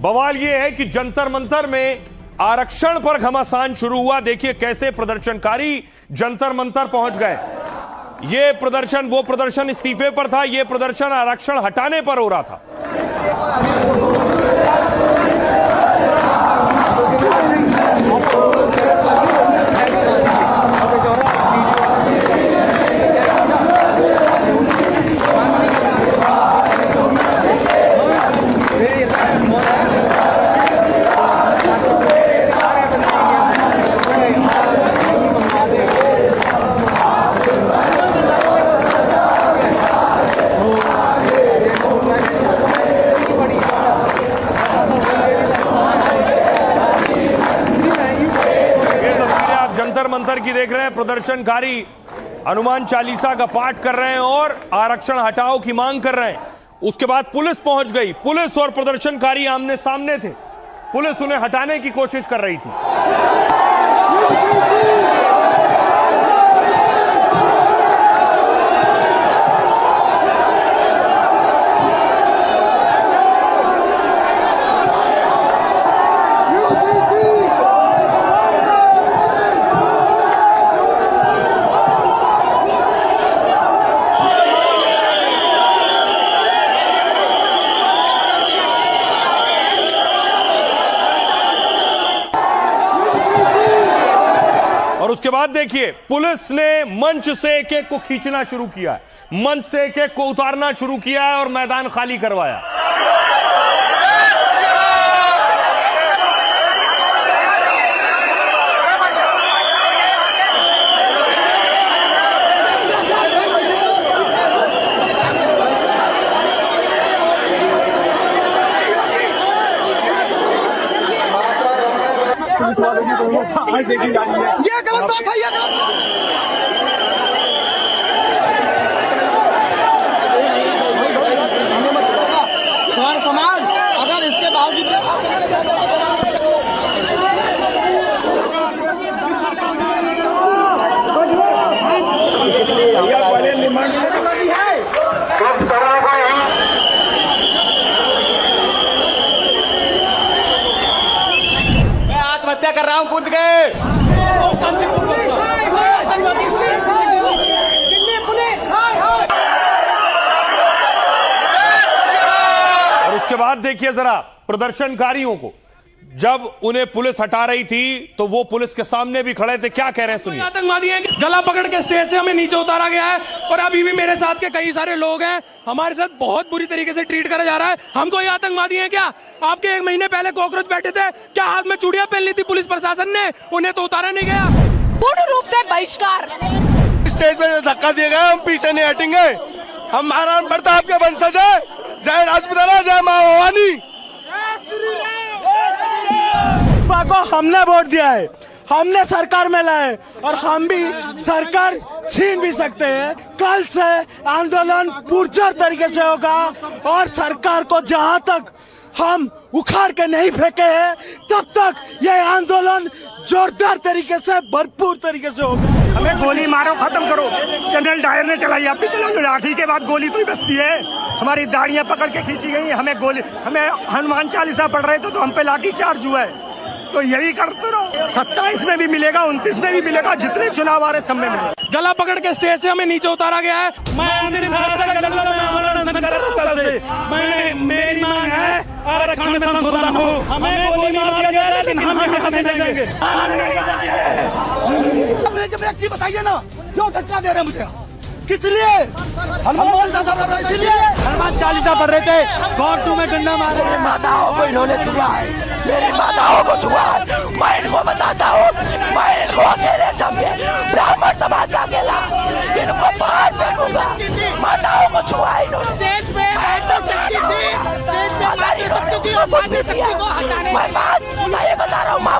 बवाल यह है कि जंतर मंतर में आरक्षण पर घमासान शुरू हुआ। देखिए कैसे प्रदर्शनकारी जंतर मंतर पहुंच गए। यह प्रदर्शन वो प्रदर्शन इस्तीफे पर था, यह प्रदर्शन आरक्षण हटाने पर हो रहा था। जंतर मंतर की देख रहे हैं। प्रदर्शनकारी हनुमान चालीसा का पाठ कर रहे हैं और आरक्षण हटाओ की मांग कर रहे हैं। उसके बाद पुलिस पहुंच गई। पुलिस और प्रदर्शनकारी आमने सामने थे। पुलिस उन्हें हटाने की कोशिश कर रही थी। और उसके बाद देखिए पुलिस ने मंच से एक एक को खींचना शुरू किया है, मंच से एक एक को उतारना शुरू किया है और मैदान खाली करवाया। ये गलत बात है, ये समाज अगर इसके बावजूद मैं आत्महत्या कर रहा हूँ कूद के। उसके बाद देखिए जरा प्रदर्शनकारियों को, जब उन्हें पुलिस हटा रही थी तो वो पुलिस के सामने भी खड़े थे। क्या कह रहे हैं सुनिए। आतंकवादी हैं, गला पकड़ के स्टेज से हमें नीचे उतारा गया है और अभी भी मेरे साथ के कई सारे लोग हैं, हमारे साथ बहुत बुरी तरीके से ट्रीट करा जा रहा है। हम कोई आतंकवादी हैं क्या? आपके 1 महीने पहले कॉकरोच बैठे थे, क्या हाथ में चूड़ियां पहन ली थी पुलिस प्रशासन ने? उन्हें तो उतारा नहीं गया। पूर्ण रूप से बहिष्कार। स्टेज पे धक्का दिया गया, हम पीछे नहीं हटेंगे। हम महाराणा प्रताप के वंशज है। जय राजपुताना, जय मां भवानी। को हमने वोट दिया है, हमने सरकार में लाए और हम भी सरकार छीन भी सकते हैं। कल से आंदोलन पुरजोर तरीके से होगा और सरकार को जहां तक हम उखाड़ के नहीं फेंके हैं तब तक ये आंदोलन जोरदार तरीके से भरपूर तरीके से होगा। हमें गोली मारो, खत्म करो। जनरल डायर ने चलाई, आप भी चलाओ। लाठी के बाद गोली कोई बचती है? हमारी दाढ़ियां पकड़ के खींची गई। हमें हनुमान चालीसा पढ़ रहे थे तो हम पे लाठी चार्ज हुआ है। तो यही करते रहो। 27 में भी मिलेगा, 29 में भी मिलेगा, जितने चुनाव आ रहे सब में मिलेगा। गला पकड़ के स्टेज से हमें नीचे उतारा गया है। मेरी मांग है आरक्षण में संशोधन हो। हमें गोली मार दिया जाए लेकिन हम हमें देंगे। बताइए ना, क्यों धक्का दे रहे हैं मुझे? किस लिए? हनुमान चालीसा पढ़ रहे थे, कोर्ट में डंडा मार रहे। माताओं को इन्होंने छुआ है, मेरी माताओं को छुआ है। मैं इनको बताता हूँ, मैं इनको अकेले दबे ब्राह्मण समाज का अकेला इनको बाहर फेंकूंगा। माताओं को छुआ है इन्होंने। मैं बात सही बता रहा हूँ। माँ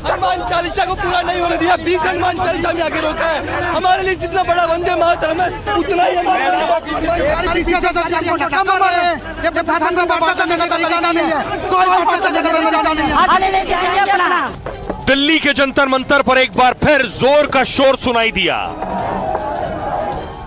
हनुमान चालीसा को पूरा नहीं होने दिया। 20 हनुमान चालीसा में आगे रोका है। हमारे लिए जितना बड़ा वंदे मातरम है उतना ही हमारे दिल्ली के जंतर मंतर पर एक बार फिर जोर का शोर सुनाई दिया।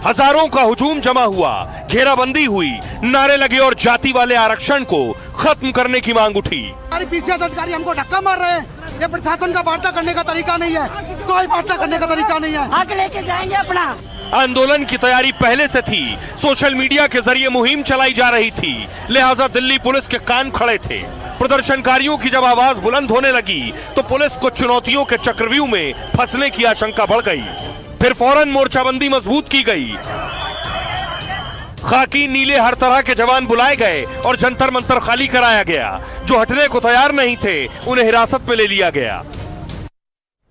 हजारों का हुजूम जमा हुआ, घेराबंदी हुई, नारे लगे और जाति वाले आरक्षण को खत्म करने की मांग उठी। हमारे पीसीएस अधिकारी हमको धक्का मार रहे हैं। ये प्रशासन का वार्ता करने का तरीका नहीं है, कोई वार्ता करने का तरीका नहीं है। हक लेके जाएंगे अपना। आंदोलन की तैयारी पहले से थी, सोशल मीडिया के जरिए मुहिम चलाई जा रही थी, लिहाजा दिल्ली पुलिस के कान खड़े थे। प्रदर्शनकारियों की जब आवाज बुलंद होने लगी तो पुलिस को चुनौतियों के चक्रव्यूह में फंसने की आशंका बढ़ गई। फिर फौरन मोर्चाबंदी मजबूत की गई, खाकी नीले हर तरह के जवान बुलाए गए और जंतर मंतर खाली कराया गया। जो हटने को तैयार नहीं थे उन्हें हिरासत में ले लिया गया।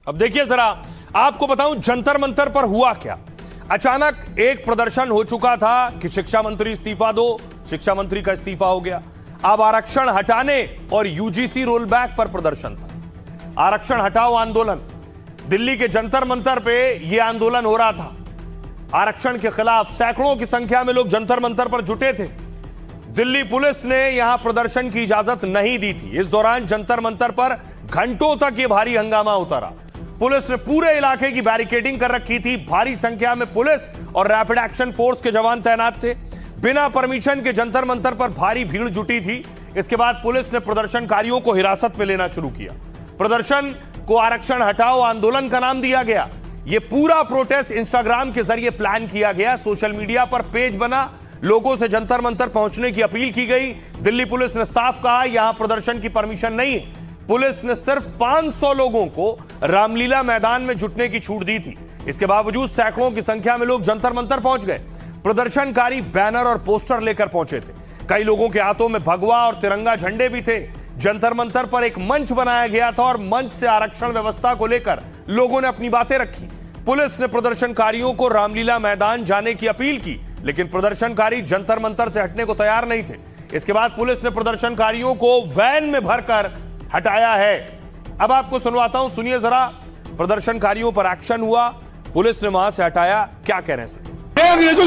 अब देखिए जरा, आपको बताऊं जंतर मंतर पर हुआ क्या। अचानक एक प्रदर्शन हो चुका था कि शिक्षा मंत्री इस्तीफा दो, शिक्षा मंत्री का इस्तीफा हो गया। अब आरक्षण हटाने और यूजीसी रोल बैक पर प्रदर्शन था। आरक्षण हटाओ आंदोलन, दिल्ली के जंतर मंतर पे यह आंदोलन हो रहा था। आरक्षण के खिलाफ सैकड़ों की संख्या में लोग जंतर मंतर पर जुटे थे। दिल्ली पुलिस ने यहां प्रदर्शन की इजाजत नहीं दी थी। इस दौरान जंतर मंतर पर घंटों तक यह भारी हंगामा होता रहा। पुलिस ने पूरे इलाके की बैरिकेडिंग कर रखी थी। भारी संख्या में पुलिस और रैपिड एक्शन फोर्स के जवान तैनात थे। बिना परमिशन के जंतर मंतर पर भारी भीड़ जुटी थी। इसके बाद पुलिस ने प्रदर्शनकारियों को हिरासत में लेना शुरू किया। प्रदर्शन को आरक्षण हटाओ आंदोलन का नाम दिया गया। यह पूरा प्रोटेस्ट इंस्टाग्राम के जरिए प्लान किया गया। सोशल मीडिया पर पेज बना, लोगों से जंतर मंतर पहुंचने की अपील की गई। दिल्ली पुलिस ने साफ कहा यहां प्रदर्शन की परमिशन नहीं है। पुलिस ने सिर्फ 500 लोगों को रामलीला मैदान में जुटने की छूट दी थी। इसके बावजूद सैकड़ों की संख्या में लोग जंतर मंतर पहुंच गए। प्रदर्शनकारी बैनर और पोस्टर लेकर पहुंचे थे। कई लोगों के हाथों में भगवा और तिरंगा झंडे भी थे। जंतर मंतर पर एक मंच बनाया गया था और मंच से आरक्षण व्यवस्था को लेकर लोगों ने अपनी बातें रखी। पुलिस ने प्रदर्शनकारियों को रामलीला मैदान जाने की अपील की, लेकिन प्रदर्शनकारी जंतर मंतर से हटने को तैयार नहीं थे। इसके बाद पुलिस ने प्रदर्शनकारियों को वैन में भरकर हटाया है। अब आपको सुनवाता हूं, सुनिए जरा। प्रदर्शनकारियों पर एक्शन हुआ, पुलिस ने वहां से हटाया। क्या कह रहे हैं सर?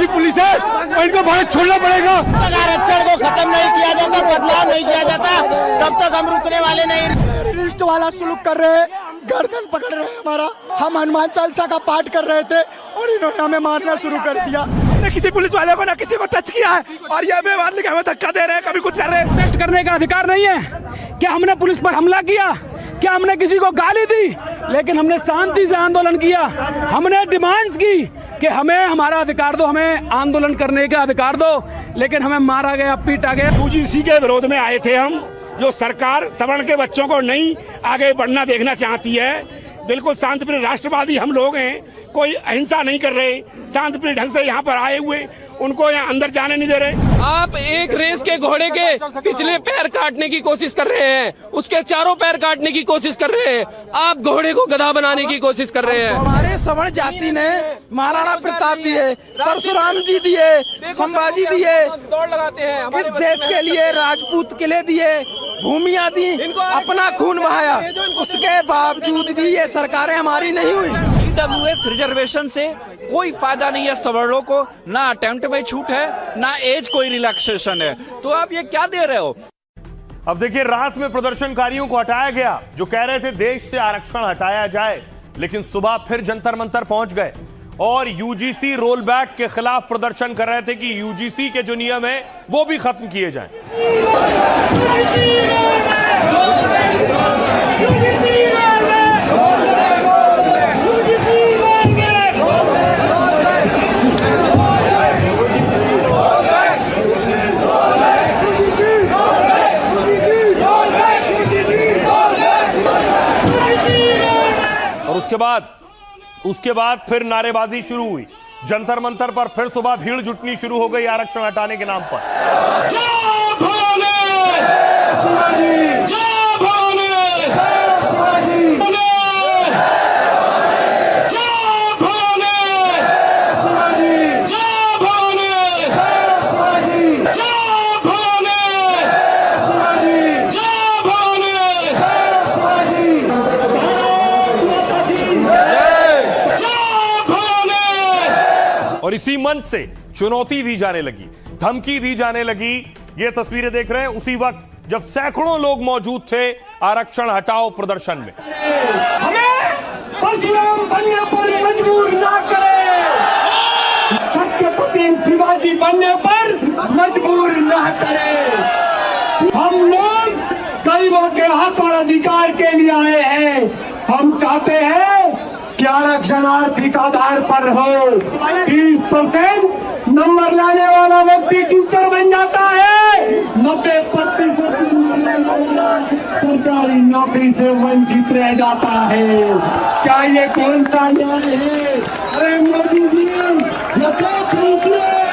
पुलिस है, इनको भारत छोड़ना पड़ेगा। आरक्षण को खत्म नहीं किया जाता, बदलाव नहीं किया जाता, तब तक हम रुकने वाले नहीं। रिस्ट वाला सुलूक कर रहे हैं, गर्दन पकड़ रहे हैं हमारा। हम हनुमान चालीसा का पाठ कर रहे थे और इन्होंने हमें मारना शुरू कर दिया। न किसी पुलिस वाले को न किसी को टच किया है और ये हमें धक्का दे रहे हैं, कभी कुछ कर रहे हैं। प्रोटेस्ट करने का अधिकार नहीं है। क्या हमने पुलिस पर हमला किया? क्या हमने किसी को गाली दी? लेकिन हमने शांति से आंदोलन किया। हमने डिमांड्स की कि हमें हमारा अधिकार दो, हमें आंदोलन करने का अधिकार दो, लेकिन हमें मारा गया, पीटा गया। यूजीसी के विरोध में आए थे हम, जो सरकार सवर्ण के बच्चों को नहीं आगे बढ़ना देखना चाहती है। बिल्कुल शांतिप्रिय राष्ट्रवादी हम लोग हैं, कोई अहिंसा नहीं कर रहे, शांतिप्रिय ढंग से यहाँ पर आए हुए उनको यहाँ अंदर जाने नहीं दे रहे। आप एक रेस के घोड़े के पिछले पैर काटने की कोशिश कर रहे हैं, उसके चारों पैर काटने की कोशिश कर रहे हैं। आप घोड़े को गधा बनाने की कोशिश कर रहे हैं। हमारे सवर्ण जाति ने महाराणा प्रताप दिए, परशुराम जी दिए, संभाजी दिए, दौड़ लगाते हैं। इस देश के लिए राजपूत किले दिए, भूमियां दी, अपना खून बहाया। उसके बावजूद भी ये सरकारें हमारी नहीं हुई। ईडब्ल्यूएस रिजर्वेशन से कोई फायदा नहीं है सवर्णों को, ना अटेम्प्ट में छूट है, ना एज कोई रिलैक्सेशन है। तो आप ये क्या दे रहे हो? अब देखिए, रात में प्रदर्शनकारियों को हटाया गया जो कह रहे थे देश से आरक्षण हटाया जाए, लेकिन सुबह फिर जंतर मंतर पहुंच गए और यूजीसी रोल बैक के खिलाफ प्रदर्शन कर रहे थे कि यूजीसी के जो नियम है वो भी खत्म किए जाएं। उसके बाद फिर नारेबाजी शुरू हुई। जंतर मंतर पर फिर सुबह भीड़ जुटनी शुरू हो गई आरक्षण हटाने के नाम पर। जय भोले शिवाजी, जय भोले शिवाजी, जय भोले शिवाजी, जय भोले शिवाजी, जय भोले शिवाजी, जय भोले शिवाजी, भारत माता की जय भोले। और इसी मंच से चुनौती दी जाने लगी, धमकी दी जाने लगी। ये तस्वीरें देख रहे हैं उसी वक्त जब सैकड़ों लोग मौजूद थे आरक्षण हटाओ प्रदर्शन में। हमें परशुराम बनने पर मजबूर ना करें। छत्रपति शिवाजी बनने पर मजबूर न करे। हम लोग गरीबों के हक और अधिकार के लिए आए हैं। हम चाहते हैं कि आरक्षण आर्थिक आधार पर हो। 30% नंबर लाने वाला व्यक्ति टीचर बन जाता है, 90% सरकारी नौकरी से वंचित रह जाता है। क्या ये कौन सा न्याय है? अरे मोदी जी, ये देख लीजिए